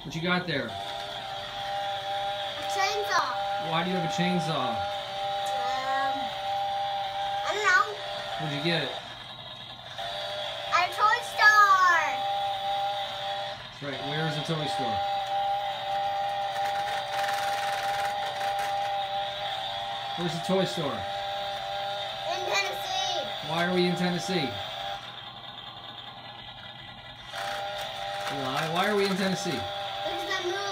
What you got there? A chainsaw. Why do you have a chainsaw? I don't know. Where'd you get it? At a toy store. That's right. Where is the toy store? Where's the toy store? In Tennessee. Why are we in Tennessee? Eli, why are we in Tennessee? Because I moved.